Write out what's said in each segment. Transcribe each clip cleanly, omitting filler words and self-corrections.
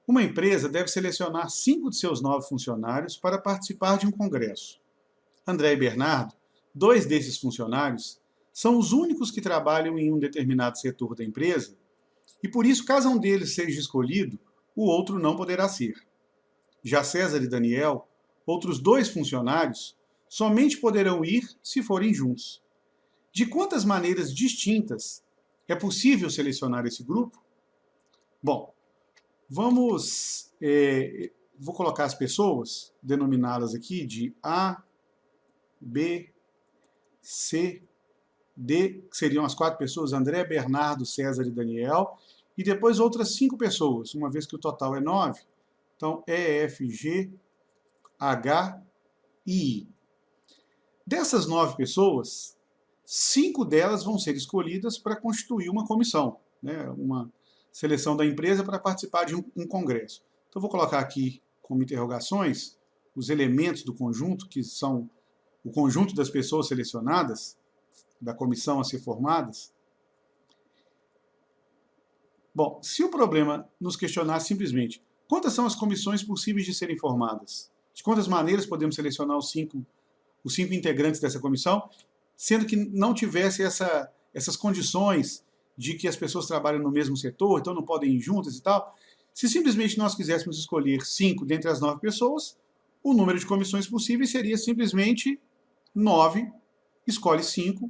Uma empresa deve selecionar 5 de seus 9 funcionários para participar de um congresso. André e Bernardo, 2 desses funcionários, são os únicos que trabalham em um determinado setor da empresa e, por isso, caso um deles seja escolhido, o outro não poderá ser. Já César e Daniel, outros 2 funcionários, somente poderão ir se forem juntos. De quantas maneiras distintas é possível selecionar esse grupo? Bom, vou colocar as pessoas, denominadas aqui de A, B, C, D, que seriam as 4 pessoas, André, Bernardo, César e Daniel, e depois outras 5 pessoas, uma vez que o total é 9. Então, E, F, G, H e I. Dessas 9 pessoas, 5 delas vão ser escolhidas para constituir uma comissão, né, uma seleção da empresa para participar de um congresso. Então, vou colocar aqui como interrogações os elementos do conjunto, que são o conjunto das pessoas selecionadas, da comissão a ser formadas. Bom, se o problema nos questionar simplesmente quantas são as comissões possíveis de serem formadas, de quantas maneiras podemos selecionar os cinco integrantes dessa comissão, sendo que não tivesse essas condições de que as pessoas trabalham no mesmo setor, então não podem ir juntas e tal. Se simplesmente nós quiséssemos escolher 5 dentre as 9 pessoas, o número de comissões possíveis seria simplesmente 9, escolhe 5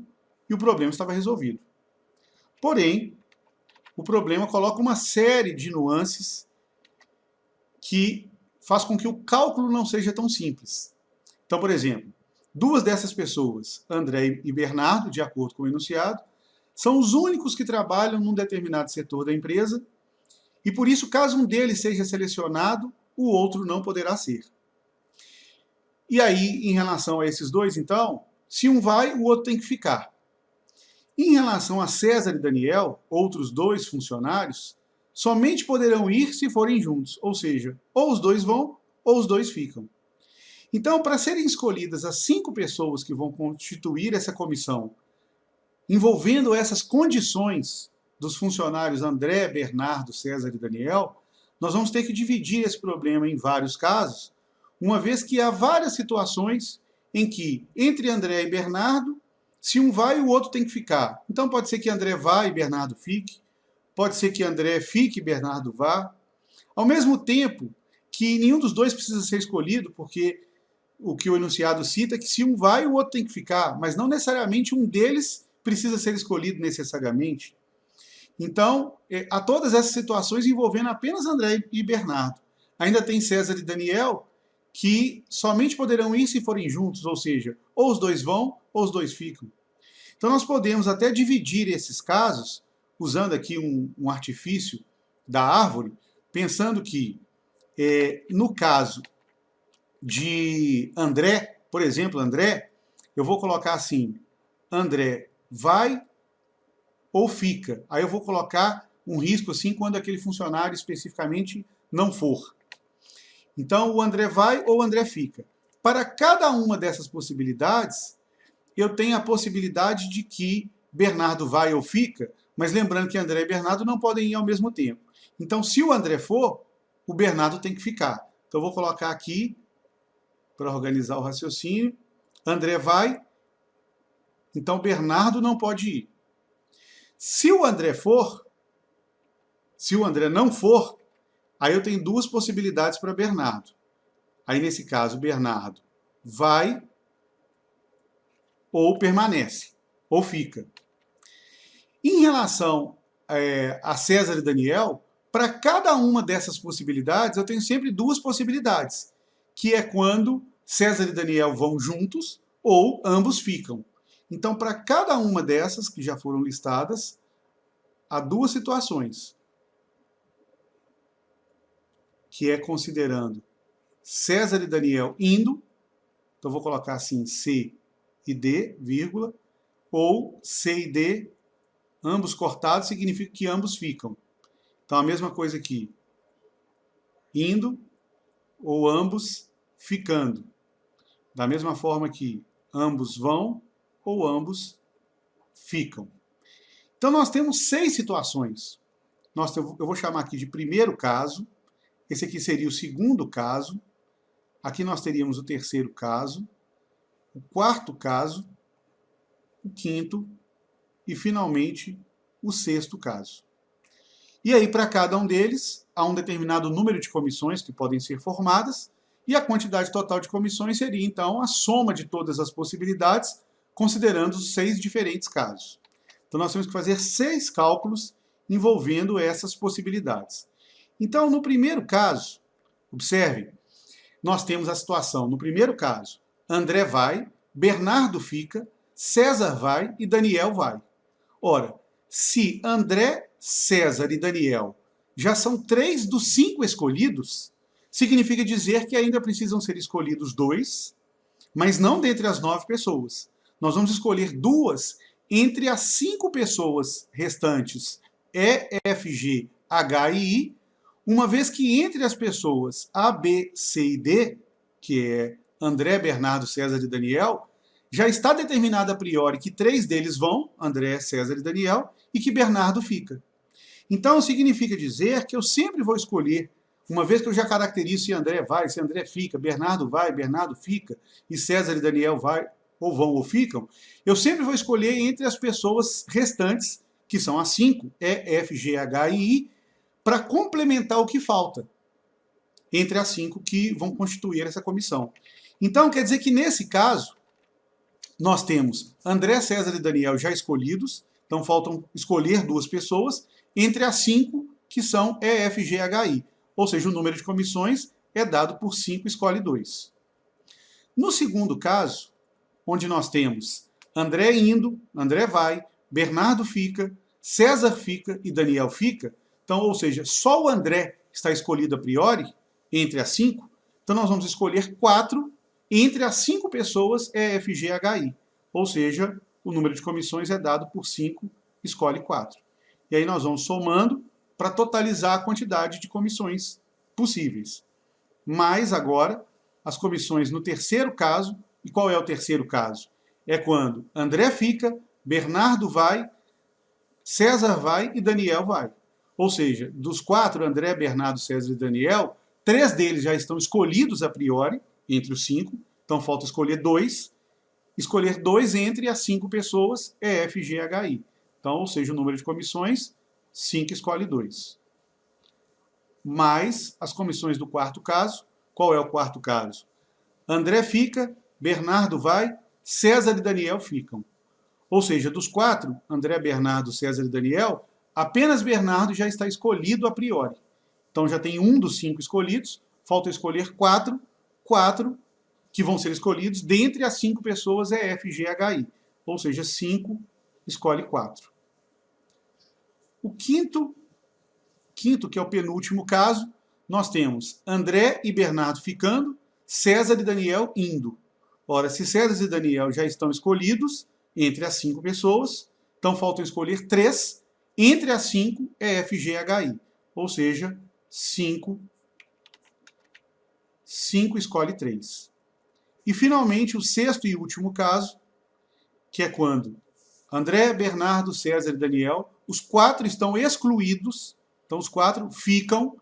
e o problema estava resolvido. Porém, o problema coloca uma série de nuances que faz com que o cálculo não seja tão simples. Então, por exemplo, 2 dessas pessoas, André e Bernardo, de acordo com o enunciado, são os únicos que trabalham num determinado setor da empresa e, por isso, caso um deles seja selecionado, o outro não poderá ser. E aí, em relação a esses 2, então, se um vai, o outro tem que ficar. Em relação a César e Daniel, outros 2 funcionários, somente poderão ir se forem juntos, ou seja, ou os 2 vão, ou os 2 ficam. Então, para serem escolhidas as 5 pessoas que vão constituir essa comissão, envolvendo essas condições dos funcionários André, Bernardo, César e Daniel, nós vamos ter que dividir esse problema em vários casos, uma vez que há várias situações em que, entre André e Bernardo, se um vai, o outro tem que ficar. Então pode ser que André vá e Bernardo fique, pode ser que André fique e Bernardo vá. Ao mesmo tempo que nenhum dos 2 precisa ser escolhido, porque o que o enunciado cita é que se um vai, o outro tem que ficar, mas não necessariamente um deles precisa ser escolhido necessariamente. Então, há todas essas situações envolvendo apenas André e Bernardo. Ainda tem César e Daniel, que somente poderão ir se forem juntos, ou seja, ou os 2 vão, ou os 2 ficam. Então, nós podemos até dividir esses casos, usando aqui um artifício da árvore, pensando que, no caso de André, por exemplo, André, eu vou colocar assim, André vai ou fica. Aí eu vou colocar um risco assim quando aquele funcionário especificamente não for. Então, o André vai ou o André fica. Para cada uma dessas possibilidades, eu tenho a possibilidade de que Bernardo vai ou fica, mas lembrando que André e Bernardo não podem ir ao mesmo tempo. Então, se o André for, o Bernardo tem que ficar. Então, eu vou colocar aqui, para organizar o raciocínio, André vai, então Bernardo não pode ir. Se o André não for, aí eu tenho 2 possibilidades para Bernardo. Aí, nesse caso, Bernardo vai ou permanece, ou fica. Em relação a César e Daniel, para cada uma dessas possibilidades, eu tenho sempre 2 possibilidades, que é quando César e Daniel vão juntos ou ambos ficam. Então, para cada uma dessas que já foram listadas, há 2 situações, que é considerando César e Daniel indo, então vou colocar assim C e D, vírgula, ou C e D, ambos cortados, significa que ambos ficam. Então a mesma coisa aqui, indo ou ambos ficando. Da mesma forma que ambos vão ou ambos ficam. Então nós temos 6 situações. Eu vou chamar aqui de primeiro caso, Esse aqui seria o segundo caso. Aqui nós teríamos o terceiro caso, o quarto caso, o quinto e, finalmente, o sexto caso. E aí, para cada um deles, há um determinado número de comissões que podem ser formadas, e a quantidade total de comissões seria, então, a soma de todas as possibilidades, considerando os 6 diferentes casos. Então, nós temos que fazer 6 cálculos envolvendo essas possibilidades. Então, no primeiro caso, observe, nós temos a situação, no primeiro caso, André vai, Bernardo fica, César vai e Daniel vai. Ora, se André, César e Daniel já são 3 dos 5 escolhidos, significa dizer que ainda precisam ser escolhidos 2, mas não dentre as 9 pessoas. Nós vamos escolher 2 entre as 5 pessoas restantes, E, F, G, H e I, uma vez que entre as pessoas A, B, C e D, que é André, Bernardo, César e Daniel, já está determinado a priori que 3 deles vão, André, César e Daniel, e que Bernardo fica. Então, significa dizer que eu sempre vou escolher, uma vez que eu já caracterizo se André vai, se André fica, Bernardo vai, Bernardo fica, e César e Daniel vai, ou vão ou ficam, eu sempre vou escolher entre as pessoas restantes, que são as 5, E, F, G, H e I, para complementar o que falta entre as 5 que vão constituir essa comissão. Então, quer dizer que nesse caso, nós temos André, César e Daniel já escolhidos, então faltam escolher 2 pessoas, entre as 5 que são E, F, G, H, I. Ou seja, o número de comissões é dado por 5, escolhe 2. No segundo caso, onde nós temos André indo, André vai, Bernardo fica, César fica e Daniel fica, então, ou seja, só o André está escolhido a priori, entre as 5, então nós vamos escolher 4 entre as 5 pessoas E, F, G, H, I. Ou seja, o número de comissões é dado por 5, escolhe 4. E aí nós vamos somando para totalizar a quantidade de comissões possíveis. Mais agora, as comissões no terceiro caso. E qual é o terceiro caso? É quando André fica, Bernardo vai, César vai e Daniel vai. Ou seja, dos 4, André, Bernardo, César e Daniel, 3 deles já estão escolhidos a priori, entre os 5. Então falta escolher 2. Escolher 2 entre as 5 pessoas, E, F, G, H, I. Então, ou seja, o número de comissões, 5 escolhe 2. Mais as comissões do quarto caso. Qual é o quarto caso? André fica, Bernardo vai, César e Daniel ficam. Ou seja, dos 4, André, Bernardo, César e Daniel, apenas Bernardo já está escolhido a priori. Então já tem 1 dos 5 escolhidos, falta escolher 4 que vão ser escolhidos dentre as 5 pessoas E, F, G, H, I. Ou seja, 5 escolhe 4. O quinto, que é o penúltimo caso, nós temos André e Bernardo ficando, César e Daniel indo. Ora, se César e Daniel já estão escolhidos entre as 5 pessoas, então faltam escolher 3 entre as 5 E, F, G, H, I. Ou seja, 5 escolhe 3. E, finalmente, o sexto e último caso, que é quando André, Bernardo, César e Daniel, os 4 estão excluídos, então os 4 ficam,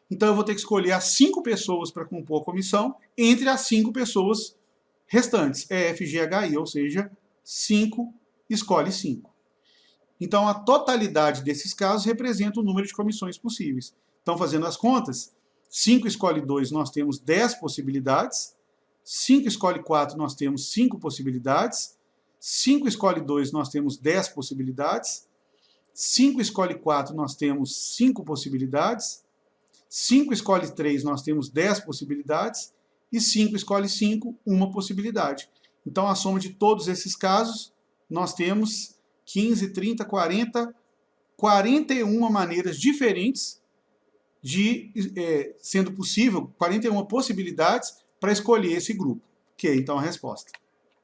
então eu vou ter que escolher as 5 pessoas para compor a comissão entre as 5 pessoas restantes, E, F, G, H, I, ou seja, 5 escolhe 5. Então a totalidade desses casos representa o número de comissões possíveis. Então, fazendo as contas, 5 escolhe 2, nós temos 10 possibilidades, 5 escolhe 4, nós temos 5 possibilidades, 5 escolhe 2, nós temos 10 possibilidades, 5 escolhe 4, nós temos 5 possibilidades, 5 escolhe 3, nós temos 10 possibilidades, e 5 escolhe 5, uma possibilidade. Então, a soma de todos esses casos, nós temos 15, 30, 40, 41 maneiras diferentes de, sendo possível, 41 possibilidades para escolher esse grupo. Que é, então, a resposta.